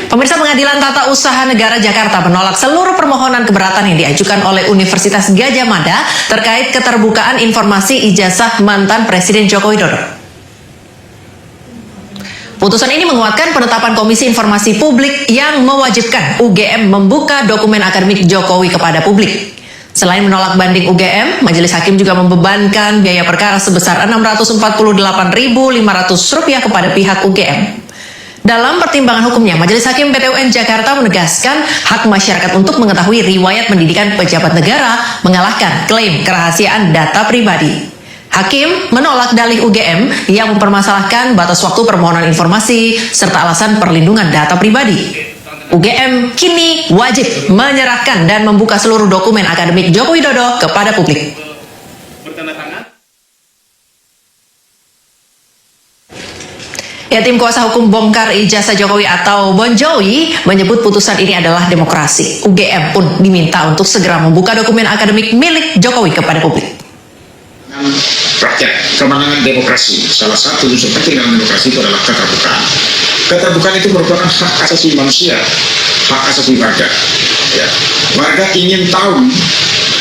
Pemirsa, Pengadilan Tata Usaha Negara Jakarta menolak seluruh permohonan keberatan yang diajukan oleh Universitas Gadjah Mada terkait keterbukaan informasi ijazah mantan Presiden Joko Widodo. Putusan ini menguatkan penetapan Komisi Informasi Publik yang mewajibkan UGM membuka dokumen akademik Jokowi kepada publik. Selain menolak banding UGM, Majelis Hakim juga membebankan biaya perkara sebesar Rp648.500 kepada pihak UGM. Dalam pertimbangan hukumnya, Majelis Hakim PT UN Jakarta menegaskan hak masyarakat untuk mengetahui riwayat pendidikan pejabat negara mengalahkan klaim kerahasiaan data pribadi. Hakim menolak dalih UGM yang mempermasalahkan batas waktu permohonan informasi serta alasan perlindungan data pribadi. UGM kini wajib menyerahkan dan membuka seluruh dokumen akademik Joko Widodo kepada publik. Ya, tim kuasa hukum bongkar ijazah Jokowi atau Bonjowi menyebut putusan ini adalah demokrasi. UGM pun diminta untuk segera membuka dokumen akademik milik Jokowi kepada publik. Rakyat, kemenangan demokrasi. Salah satu unsur penting dalam demokrasi itu adalah keterbukaan. Keterbukaan itu merupakan hak asasi manusia, hak asasi warga. Ya. Warga ingin tahu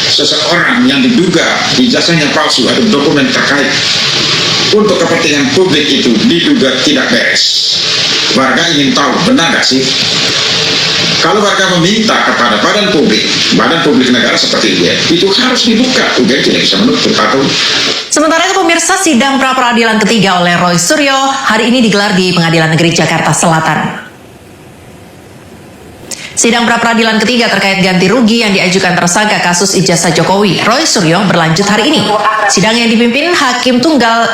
seseorang yang diduga ijazahnya palsu atau dokumen terkait untuk kepentingan publik itu diduga tidak beres. Warga ingin tahu benar nggak sih? Kalau warga meminta kepada badan publik negara seperti UGM, itu harus dibuka. UGM tidak bisa menutup atau. Sementara itu, pemirsa, sidang pra-peradilan ketiga oleh Roy Suryo hari ini digelar di Pengadilan Negeri Jakarta Selatan. Sidang pra-peradilan ketiga terkait ganti rugi yang diajukan tersangka kasus ijazah Jokowi, Roy Suryo, berlanjut hari ini. Sidang yang dipimpin Hakim Tunggal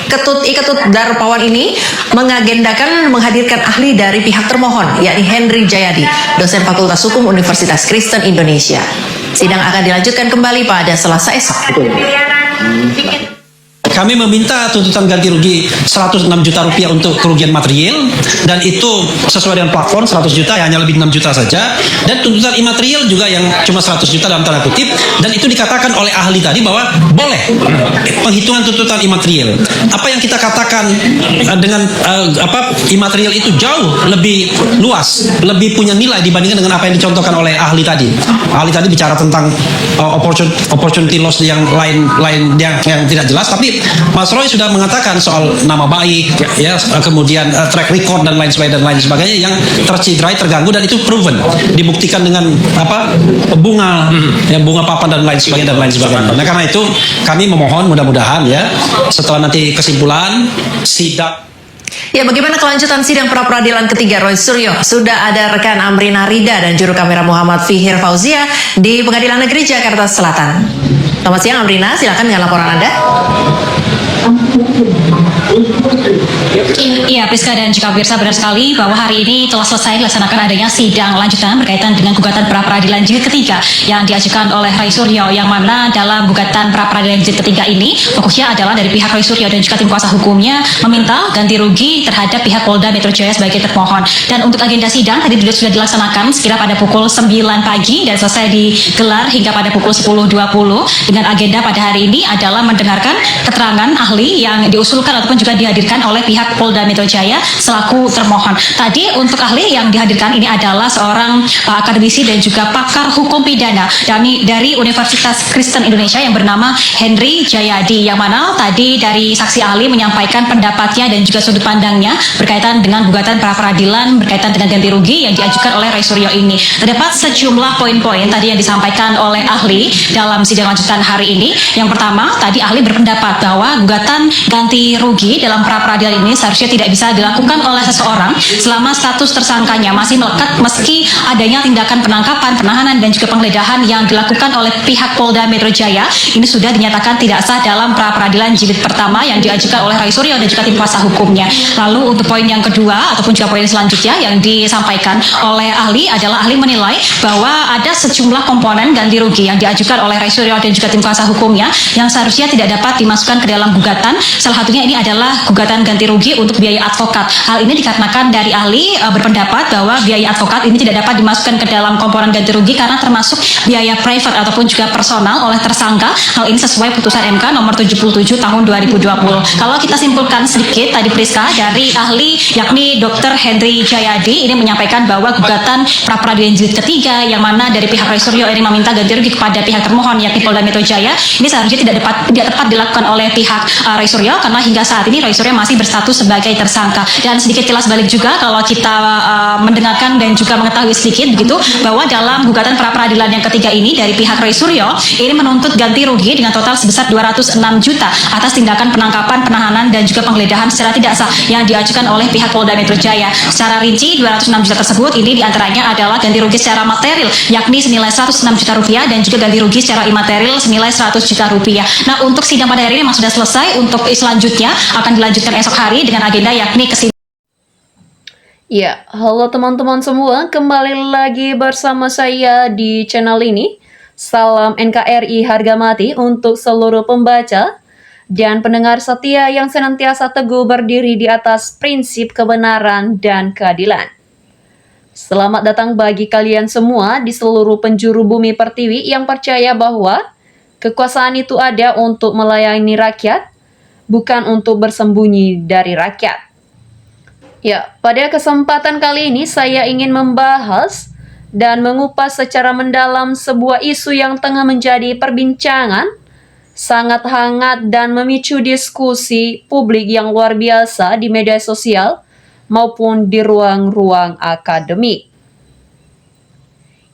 Ketut Darpawan ini mengagendakan menghadirkan ahli dari pihak termohon, yakni Henry Jayadi, dosen Fakultas Hukum Universitas Kristen Indonesia. Sidang akan dilanjutkan kembali pada Selasa esok. Kami meminta tuntutan ganti rugi 106 juta rupiah untuk kerugian material, dan itu sesuai dengan plafon 100 juta, hanya lebih 6 juta saja. Dan tuntutan imaterial juga yang cuma 100 juta dalam tanda kutip, dan itu dikatakan oleh ahli tadi bahwa boleh penghitungan tuntutan imaterial. Apa yang kita katakan dengan imaterial itu jauh lebih luas, lebih punya nilai dibandingkan dengan apa yang dicontohkan oleh ahli tadi. Ahli tadi bicara tentang opportunity loss yang lain yang tidak jelas, tapi Mas Roy sudah mengatakan soal nama baik, ya, kemudian track record dan lain sebagainya yang tercederai, terganggu, dan itu proven, dibuktikan dengan bunga papan dan lain sebagainya. Nah, karena itu kami memohon mudah-mudahan ya setelah nanti kesimpulan sidang. Ya, bagaimana kelanjutan sidang pra-peradilan ketiga Roy Suryo? Sudah ada rekan Amrina Rida dan juru kamera Muhammad Fihir Fauzia di Pengadilan Negeri Jakarta Selatan. Selamat siang Amrina, silakan dengan laporan Anda. Iya, Priska dan juga pemirsa, benar sekali bahwa hari ini telah selesai dilaksanakan adanya sidang lanjutan berkaitan dengan gugatan pra-peradilan jilid ketiga yang diajukan oleh Roy Suryo, yang mana dalam gugatan pra-peradilan jilid ketiga ini fokusnya adalah dari pihak Roy Suryo dan juga tim kuasa hukumnya meminta ganti rugi terhadap pihak Polda Metro Jaya sebagai termohon. Dan untuk agenda sidang tadi sudah dilaksanakan sekira pada pukul 9 pagi dan selesai digelar hingga pada pukul 10.20, dengan agenda pada hari ini adalah mendengarkan keterangan ahli yang diusulkan ataupun juga dihadirkan oleh pihak Polda Metro Jaya selaku termohon. Tadi untuk ahli yang dihadirkan ini adalah seorang akademisi dan juga pakar hukum pidana dari Universitas Kristen Indonesia yang bernama Henry Jayadi, yang mana tadi dari saksi ahli menyampaikan pendapatnya dan juga sudut pandangnya berkaitan dengan gugatan pra-peradilan berkaitan dengan ganti rugi yang diajukan oleh Roy Suryo ini. Terdapat sejumlah poin-poin tadi yang disampaikan oleh ahli dalam sidang lanjutan hari ini. Yang pertama, tadi ahli berpendapat bahwa gugatan ganti rugi dalam pra-peradilan ini seharusnya tidak bisa dilakukan oleh seseorang selama status tersangkanya masih melekat, meski adanya tindakan penangkapan, penahanan, dan juga penggeledahan yang dilakukan oleh pihak Polda Metro Jaya ini sudah dinyatakan tidak sah dalam pra-peradilan jilid pertama yang diajukan oleh Roy Suryo dan juga tim kuasa hukumnya. Lalu untuk poin yang kedua ataupun juga poin selanjutnya yang disampaikan oleh ahli adalah ahli menilai bahwa ada sejumlah komponen ganti rugi yang diajukan oleh Roy Suryo dan juga tim kuasa hukumnya yang seharusnya tidak dapat dimasukkan ke dalam gugatan. Salah satunya ini adalah adalah gugatan ganti rugi untuk biaya advokat. Hal ini dikarenakan dari ahli berpendapat bahwa biaya advokat ini tidak dapat dimasukkan ke dalam komponen ganti rugi karena termasuk biaya private ataupun juga personal oleh tersangka. Hal ini sesuai putusan MK nomor 77 tahun 2020. Kalau kita simpulkan sedikit tadi Priska, dari ahli yakni Dr. Henry Jayadi ini menyampaikan bahwa gugatan pra peradilan jilid ketiga yang mana dari pihak Roy Suryo ini meminta ganti rugi kepada pihak termohon yakni Polda Metro Jaya ini seharusnya tidak tepat dilakukan oleh pihak Roy Suryo karena hingga saat ini Roy Suryo masih berstatus sebagai tersangka. Dan sedikit kilas balik juga kalau kita mendengarkan dan juga mengetahui sedikit begitu bahwa dalam gugatan pra peradilan yang ketiga ini dari pihak Roy Suryo ini menuntut ganti rugi dengan total sebesar 206 juta atas tindakan penangkapan, penahanan dan juga penggeledahan secara tidak sah yang diajukan oleh pihak Polda Metro Jaya. Secara rinci 206 juta tersebut ini diantaranya adalah ganti rugi secara material yakni senilai 106 juta rupiah dan juga ganti rugi secara imaterial senilai 100 juta rupiah. Nah, untuk sidang pada hari ini memang sudah selesai. Untuk selanjutnya akan dilanjutkan esok hari dengan agenda yakni kesidang. Ya, halo teman-teman semua, kembali lagi bersama saya di channel ini. Salam NKRI harga mati untuk seluruh pembaca dan pendengar setia yang senantiasa teguh berdiri di atas prinsip kebenaran dan keadilan. Selamat datang bagi kalian semua di seluruh penjuru bumi pertiwi yang percaya bahwa kekuasaan itu ada untuk melayani rakyat, bukan untuk bersembunyi dari rakyat. Ya, pada kesempatan kali ini saya ingin membahas dan mengupas secara mendalam sebuah isu yang tengah menjadi perbincangan, sangat hangat dan memicu diskusi publik yang luar biasa di media sosial maupun di ruang-ruang akademik.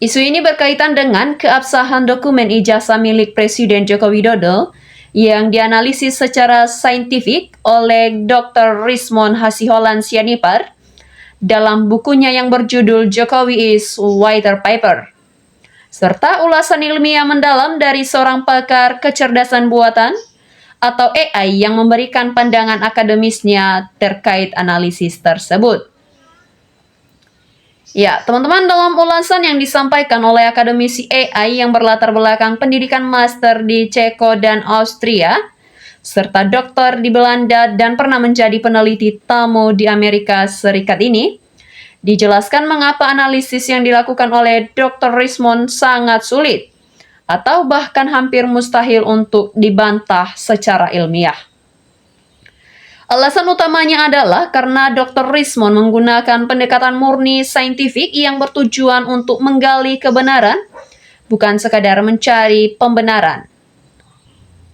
Isu ini berkaitan dengan keabsahan dokumen ijazah milik Presiden Joko Widodo yang dianalisis secara saintifik oleh Dr. Rismond Hasiholan Sianipar dalam bukunya yang berjudul Jokowi is Whiter Paper, serta ulasan ilmiah mendalam dari seorang pakar kecerdasan buatan atau AI yang memberikan pandangan akademisnya terkait analisis tersebut. Ya, teman-teman, dalam ulasan yang disampaikan oleh akademisi AI yang berlatar belakang pendidikan master di Ceko dan Austria, serta doktor di Belanda dan pernah menjadi peneliti tamu di Amerika Serikat ini, dijelaskan mengapa analisis yang dilakukan oleh Dr. Rismond sangat sulit atau bahkan hampir mustahil untuk dibantah secara ilmiah. Alasan utamanya adalah karena Dr. Rismond menggunakan pendekatan murni saintifik yang bertujuan untuk menggali kebenaran, bukan sekadar mencari pembenaran.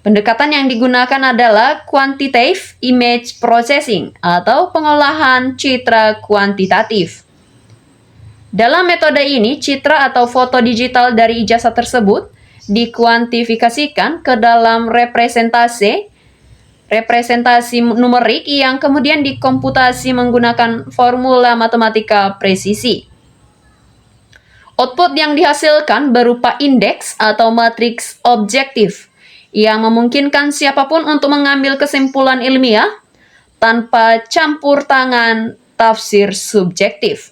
Pendekatan yang digunakan adalah quantitative image processing atau pengolahan citra kuantitatif. Dalam metode ini, citra atau foto digital dari ijazah tersebut dikuantifikasikan ke dalam representasi numerik yang kemudian dikomputasi menggunakan formula matematika presisi. Output yang dihasilkan berupa indeks atau matriks objektif yang memungkinkan siapapun untuk mengambil kesimpulan ilmiah tanpa campur tangan tafsir subjektif.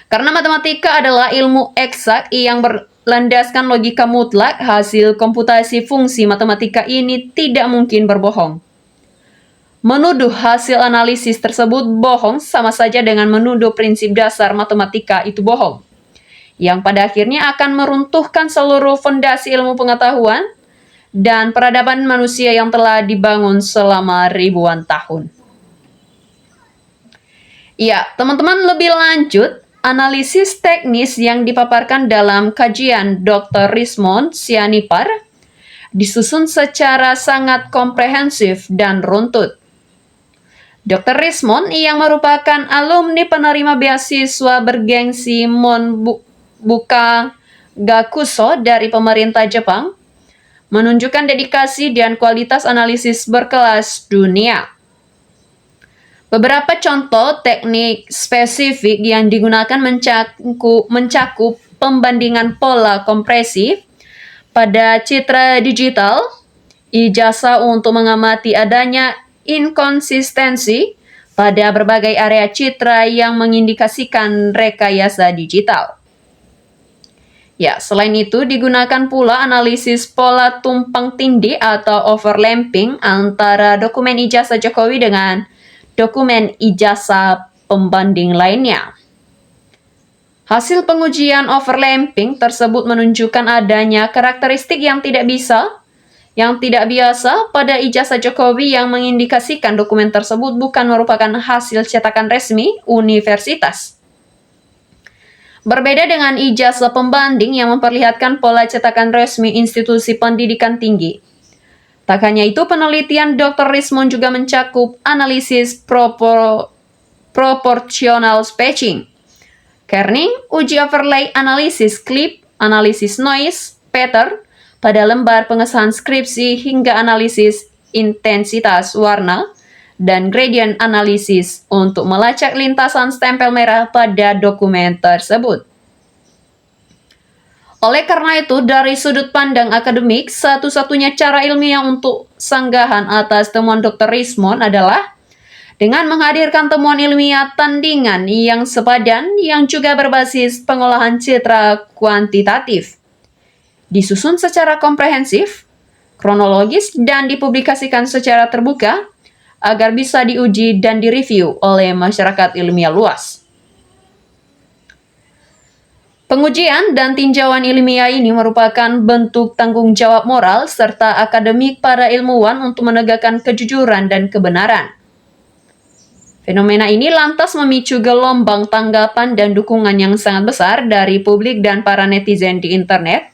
Karena matematika adalah ilmu eksak yang berlandaskan logika mutlak, hasil komputasi fungsi matematika ini tidak mungkin berbohong. Menuduh hasil analisis tersebut bohong sama saja dengan menuduh prinsip dasar matematika itu bohong, yang pada akhirnya akan meruntuhkan seluruh fondasi ilmu pengetahuan dan peradaban manusia yang telah dibangun selama ribuan tahun. Ya, teman-teman, lebih lanjut, analisis teknis yang dipaparkan dalam kajian Dr. Rismond Sianipar disusun secara sangat komprehensif dan runtut. Dr. Rismond yang merupakan alumni penerima beasiswa bergengsi Monbuka Gakuso dari pemerintah Jepang, menunjukkan dedikasi dan kualitas analisis berkelas dunia. Beberapa contoh teknik spesifik yang digunakan mencakup pembandingan pola kompresi pada citra digital, ijazah untuk mengamati adanya inkonsistensi pada berbagai area citra yang mengindikasikan rekayasa digital. Ya, selain itu digunakan pula analisis pola tumpang tindih atau overlapping antara dokumen ijazah Jokowi dengan dokumen ijazah pembanding lainnya. Hasil pengujian overlapping tersebut menunjukkan adanya karakteristik yang tidak biasa pada ijazah Jokowi yang mengindikasikan dokumen tersebut bukan merupakan hasil cetakan resmi universitas. Berbeda dengan ijazah pembanding yang memperlihatkan pola cetakan resmi institusi pendidikan tinggi. Tak hanya itu, penelitian Dr. Rismond juga mencakup analisis proportional spacing, kerning, uji overlay analisis clip, analisis noise, pattern, pada lembar pengesahan skripsi hingga analisis intensitas warna, dan gradient analisis untuk melacak lintasan stempel merah pada dokumen tersebut. Oleh karena itu, dari sudut pandang akademik, satu-satunya cara ilmiah untuk sanggahan atas temuan Dr. Rismond adalah dengan menghadirkan temuan ilmiah tandingan yang sepadan yang juga berbasis pengolahan citra kuantitatif, disusun secara komprehensif, kronologis, dan dipublikasikan secara terbuka agar bisa diuji dan direview oleh masyarakat ilmiah luas. Pengujian dan tinjauan ilmiah ini merupakan bentuk tanggung jawab moral serta akademik para ilmuwan untuk menegakkan kejujuran dan kebenaran. Fenomena ini lantas memicu gelombang tanggapan dan dukungan yang sangat besar dari publik dan para netizen di internet,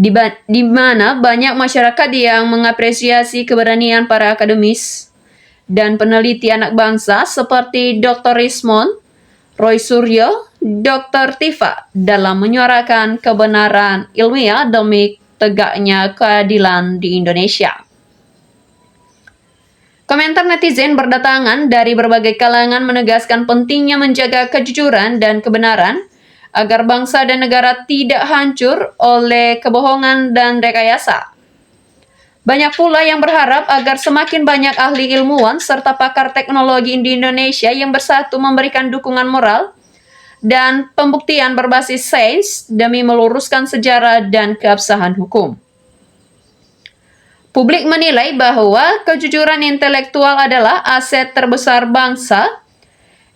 di mana banyak masyarakat yang mengapresiasi keberanian para akademis dan peneliti anak bangsa seperti Dr. Rismond, Roy Suryo, Dr. Tifa dalam menyuarakan kebenaran ilmiah demi tegaknya keadilan di Indonesia. Komentar netizen berdatangan dari berbagai kalangan menegaskan pentingnya menjaga kejujuran dan kebenaran agar bangsa dan negara tidak hancur oleh kebohongan dan rekayasa. Banyak pula yang berharap agar semakin banyak ahli ilmuwan serta pakar teknologi di Indonesia yang bersatu memberikan dukungan moral dan pembuktian berbasis sains demi meluruskan sejarah dan keabsahan hukum. Publik menilai bahwa kejujuran intelektual adalah aset terbesar bangsa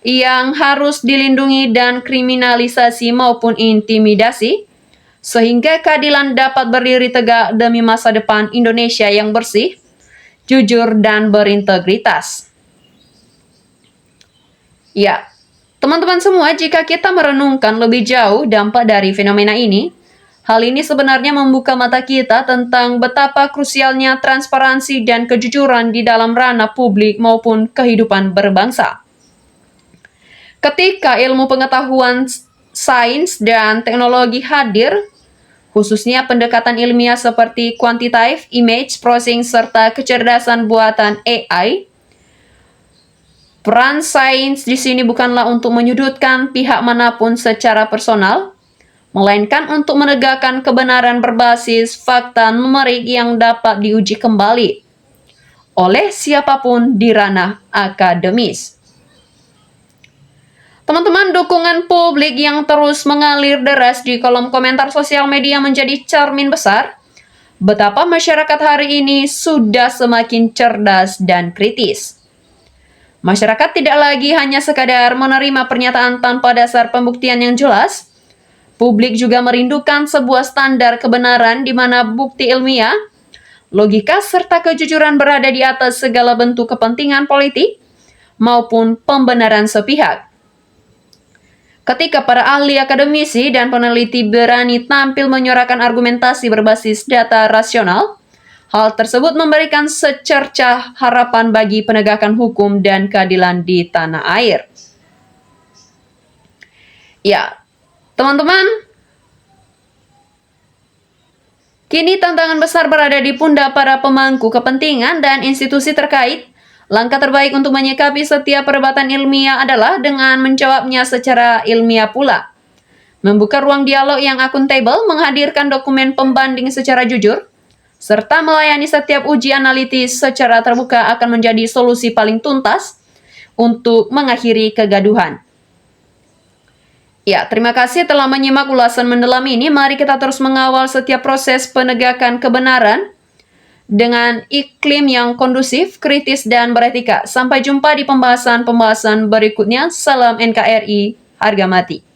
yang harus dilindungi dan kriminalisasi maupun intimidasi, sehingga keadilan dapat berdiri tegak demi masa depan Indonesia yang bersih, jujur, dan berintegritas. Ya, teman-teman semua, jika kita merenungkan lebih jauh dampak dari fenomena ini, hal ini sebenarnya membuka mata kita tentang betapa krusialnya transparansi dan kejujuran di dalam ranah publik maupun kehidupan berbangsa. Ketika ilmu pengetahuan sains dan teknologi hadir, khususnya pendekatan ilmiah seperti quantitative image processing serta kecerdasan buatan AI, peran sains di sini bukanlah untuk menyudutkan pihak manapun secara personal, melainkan untuk menegakkan kebenaran berbasis fakta numerik yang dapat diuji kembali oleh siapapun di ranah akademis. Teman-teman, dukungan publik yang terus mengalir deras di kolom komentar sosial media menjadi cermin besar betapa masyarakat hari ini sudah semakin cerdas dan kritis. Masyarakat tidak lagi hanya sekadar menerima pernyataan tanpa dasar pembuktian yang jelas. Publik juga merindukan sebuah standar kebenaran di mana bukti ilmiah, logika, serta kejujuran berada di atas segala bentuk kepentingan politik maupun pembenaran sepihak. Ketika para ahli akademisi dan peneliti berani tampil menyuarakan argumentasi berbasis data rasional, hal tersebut memberikan secercah harapan bagi penegakan hukum dan keadilan di tanah air. Ya, teman-teman, kini tantangan besar berada di pundak para pemangku kepentingan dan institusi terkait. Langkah terbaik untuk menyikapi setiap perdebatan ilmiah adalah dengan menjawabnya secara ilmiah pula. Membuka ruang dialog yang akuntabel, menghadirkan dokumen pembanding secara jujur, serta melayani setiap uji analitis secara terbuka akan menjadi solusi paling tuntas untuk mengakhiri kegaduhan. Ya, terima kasih telah menyimak ulasan mendalam ini. Mari kita terus mengawal setiap proses penegakan kebenaran dengan iklim yang kondusif, kritis, dan beretika. Sampai jumpa di pembahasan-pembahasan berikutnya. Salam NKRI, harga mati.